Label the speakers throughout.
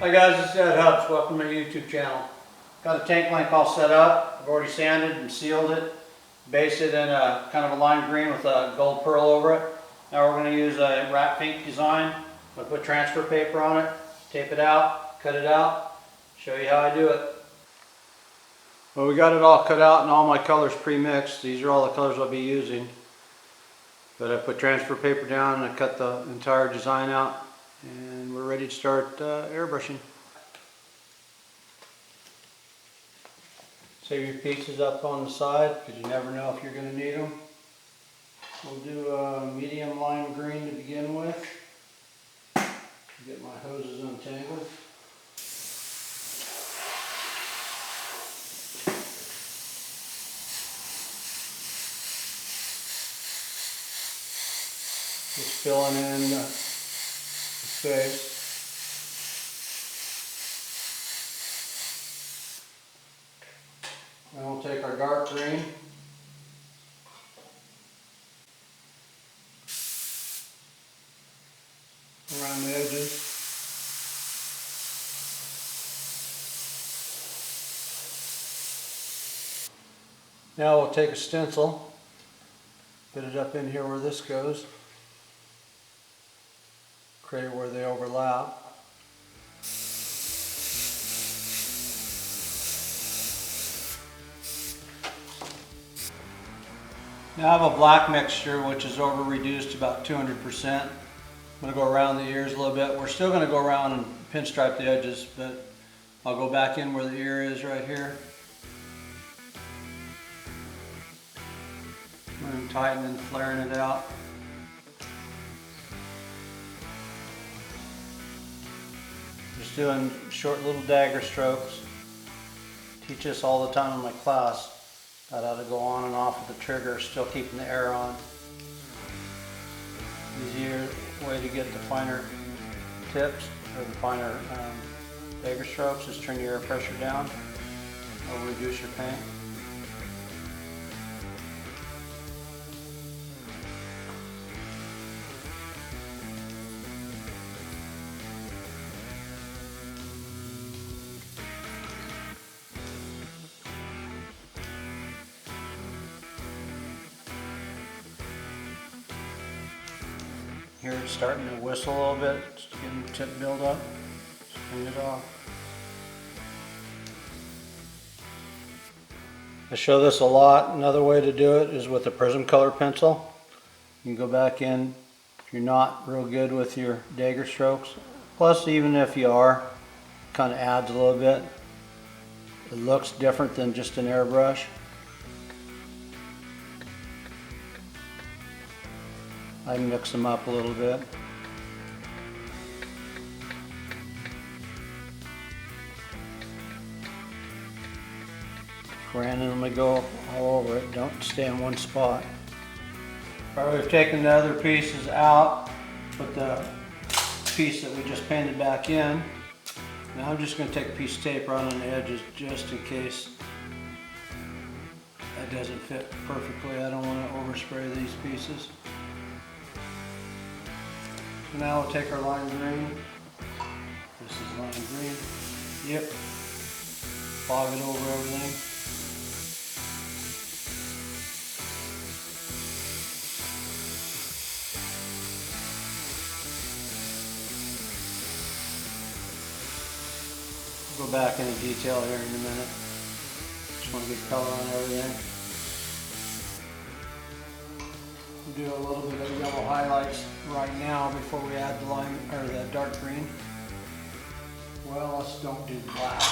Speaker 1: Hi guys, this is Ed Hubs. Welcome to my YouTube channel. Got a tank blank all set up. I've already sanded and sealed it. Based it in a kind of a lime green with a gold pearl over it. Now we're going to use a wrap Fink design. I'm going to put transfer paper on it, tape it out, cut it out, show you how I do it. Well, we got it all cut out and all my colors pre-mixed. These are all the colors I'll be using. But I put transfer paper down and I cut the entire design out. And we're ready to start airbrushing. Save your pieces up on the side because you never know if you're going to need them. We'll do a medium lime green to begin with. Get my hoses untangled. Just filling in the space. Then we'll take our dark green. Around the edges. Now we'll take a stencil, put it up in here where this goes, create where they overlap. Now I have a black mixture which is over reduced to about 200%. I'm going to go around the ears a little bit. We're still going to go around and pinstripe the edges, but I'll go back in where the ear is right here. And tighten and flaring it out. Just doing short little dagger strokes. Teach this all the time in my class. About how to go on and off with the trigger, still keeping the air on. Easier way to get the finer tips, or the finer dagger strokes, is turn your air pressure down. It'll reduce your pain. Here it's starting to whistle a little bit, just getting the tip build up. Just clean it off. I show this a lot. Another way to do it is with a Prismacolor pencil. You can go back in if you're not real good with your dagger strokes. Plus, even if you are, it kind of adds a little bit. It looks different than just an airbrush. I mix them up a little bit. Randomly go all over it, don't stay in one spot. Alright, we've taken the other pieces out, put the piece that we just painted back in. Now I'm just going to take a piece of tape right on the edges just in case that doesn't fit perfectly. I don't want to overspray these pieces. So now we'll take our lime green. This is lime green. Yep. Fog it over everything. We'll go back into detail here in a minute. Just want to get color on everything. Do a little bit of yellow highlights right now before we add the lime or the dark green. Well, let's don't do black.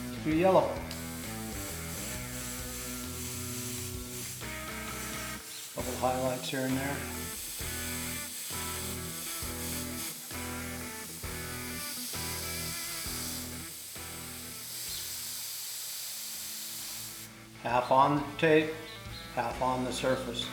Speaker 1: Let's do yellow. Couple highlights here and there. Half on the tape, half on the surface.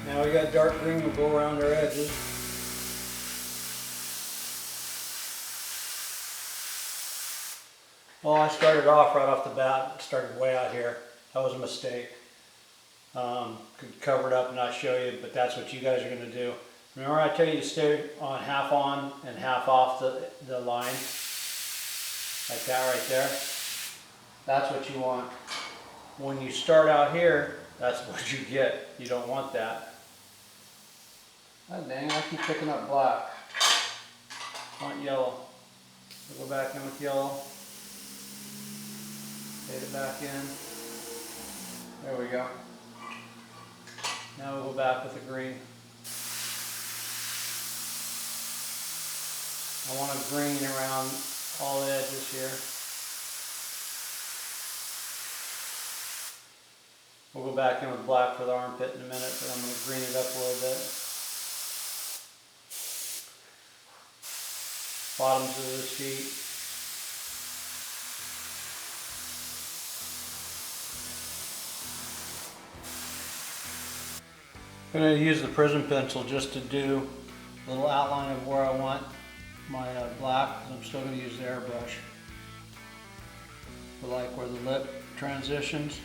Speaker 1: Now we got dark green, we'll go around our edges. Well, I started off right off the bat, started way out here. That was a mistake. Could cover it up and not show you, but that's what you guys are going to do. Remember I tell you to stay on and half off the line? Like that right there. That's what you want. When you start out here, that's what you get. You don't want that. God dang it, I keep picking up black. I want yellow. We'll go back in with yellow. Fade it back in. There we go. Now we'll go back with the green. I want a green around all the edges here. We'll go back in with black for the armpit in a minute, but I'm going to green it up a little bit. Bottoms of his feet. I'm going to use the prism pencil just to do a little outline of where I want my black. I'm still going to use the airbrush. But like where the lip transitions.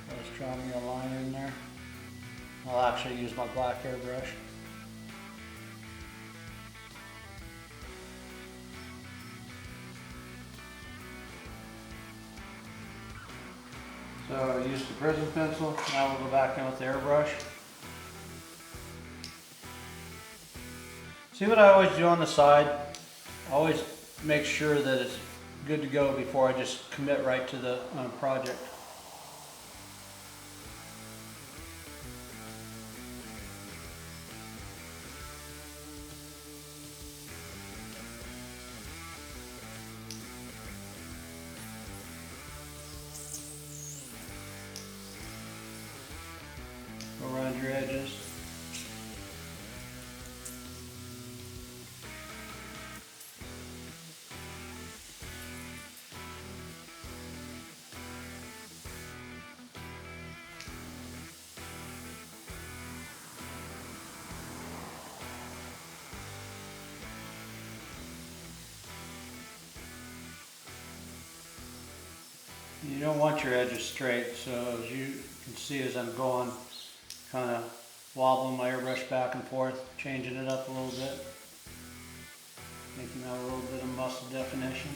Speaker 1: Just drawing a line in there. I'll actually use my black airbrush. So I used the prism pencil. Now we'll go back in with the airbrush. See what I always do on the side? I always make sure that it's good to go before I just commit right to the project. Go around your edges. You don't want your edges straight, so as you can see as I'm going, kind of wobbling my airbrush back and forth, changing it up a little bit, making that a little bit of muscle definition.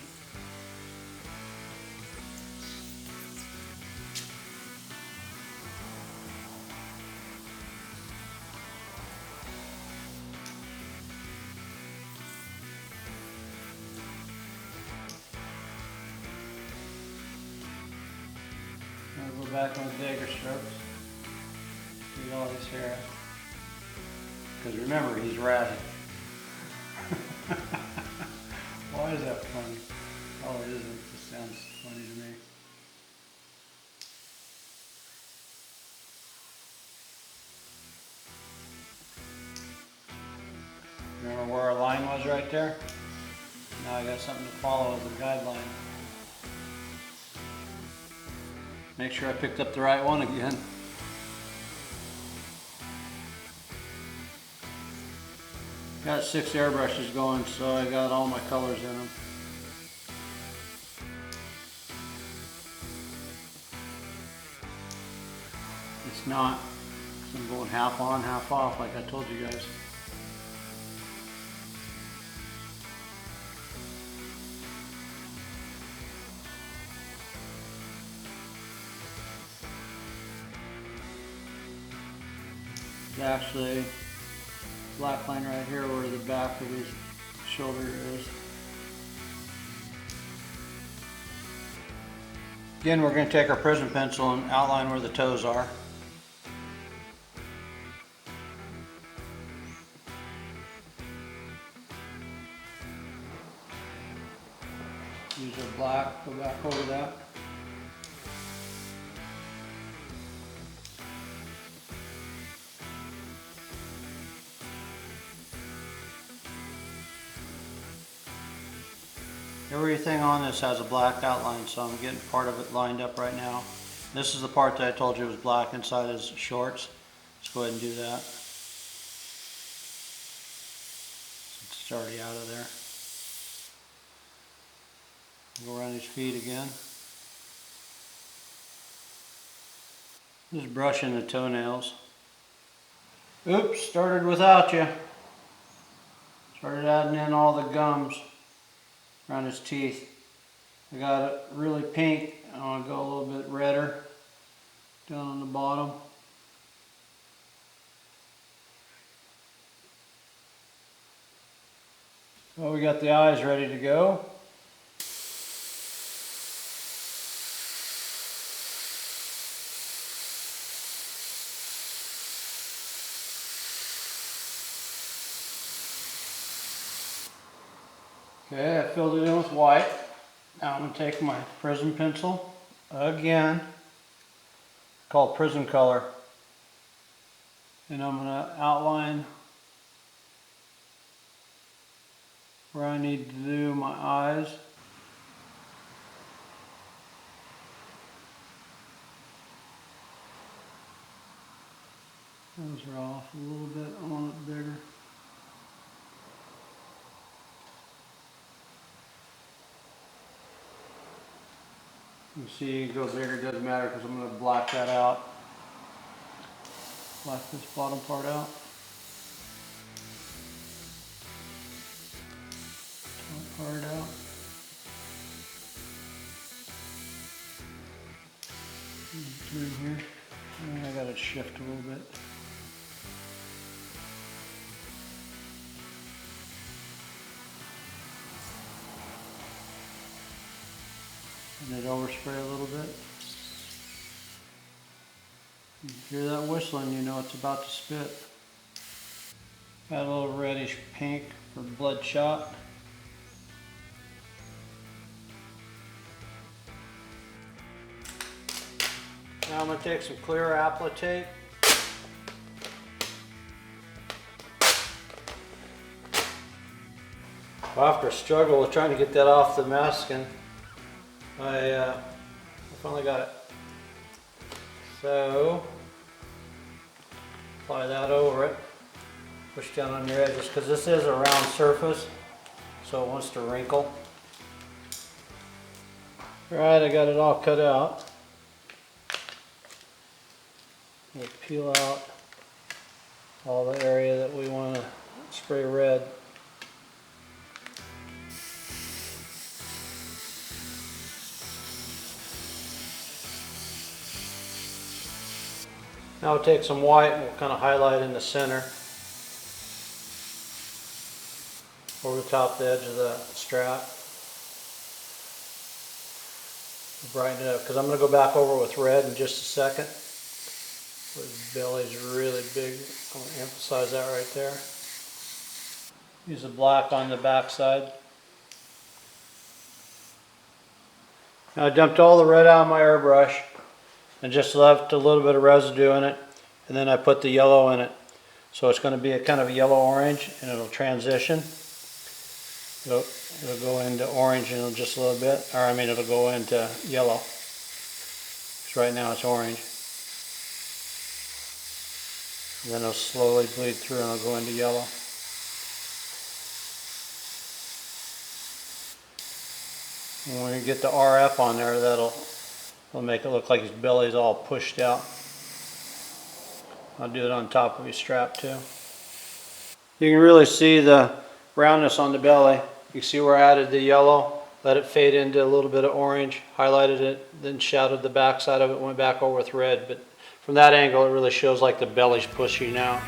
Speaker 1: I'll go back on the dagger strokes. See all his hair. Because remember, he's ratty. Why is that funny? Oh, it isn't. It just sounds funny to me. Remember where our line was right there? Now I got something to follow as a guideline. Make sure I picked up the right one again. Got 6 airbrushes going, so I got all my colors in them. It's not, I'm going half on, half off like I told you guys. Actually, black line right here where the back of his shoulder is. Again, we're going to take our prism pencil and outline where the toes are. Use our black, go back over that. Everything on this has a black outline, so I'm getting part of it lined up right now. This is the part that I told you was black inside his shorts. Let's go ahead and do that. Since it's It's already out of there. Go around his feet again. Just brushing the toenails. Oops, started without you. Started adding in all the gums around his teeth. I got it really pink. I want to go a little bit redder down on the bottom. Well, we got the eyes ready to go. Okay, I filled it in with white. Now I'm going to take my prism pencil again, called Prism Color, and I'm going to outline where I need to do my eyes. Those are off a little bit. I want it bigger. You see, it goes bigger, it doesn't matter because I'm going to black that out. Black this bottom part out. Top part out. Through here. And I got to shift a little bit. And then overspray a little bit. You hear that whistling, you know it's about to spit. Got a little reddish pink for bloodshot. Now I'm going to take some clear applique. After a struggle with trying to get that off the masking, I finally got it. So, apply that over it. Push down on your edges because this is a round surface, so it wants to wrinkle. Alright, I got it all cut out. We'll peel out all the area that we want to spray red. Now we'll take some white and we'll kind of highlight in the center over the top of the edge of the strap. Brighten it up because I'm going to go back over it with red in just a second. His belly's really big. I'm going to emphasize that right there. Use the black on the back side. Now I dumped all the red out of my airbrush and just left a little bit of residue in it, and then I put the yellow in it. So it's going to be a kind of a yellow orange, and it'll transition. It'll go into orange in just a little bit, or I mean it'll go into yellow. Because right now it's orange. And then it'll slowly bleed through and it'll go into yellow. And when we get the RF on there, that'll make it look like his belly's all pushed out. I'll do it on top of his strap too. You can really see the roundness on the belly. You see where I added the yellow, let it fade into a little bit of orange, highlighted it, then shadowed the back side of it, went back over with red. But from that angle, it really shows like the belly's pushing out.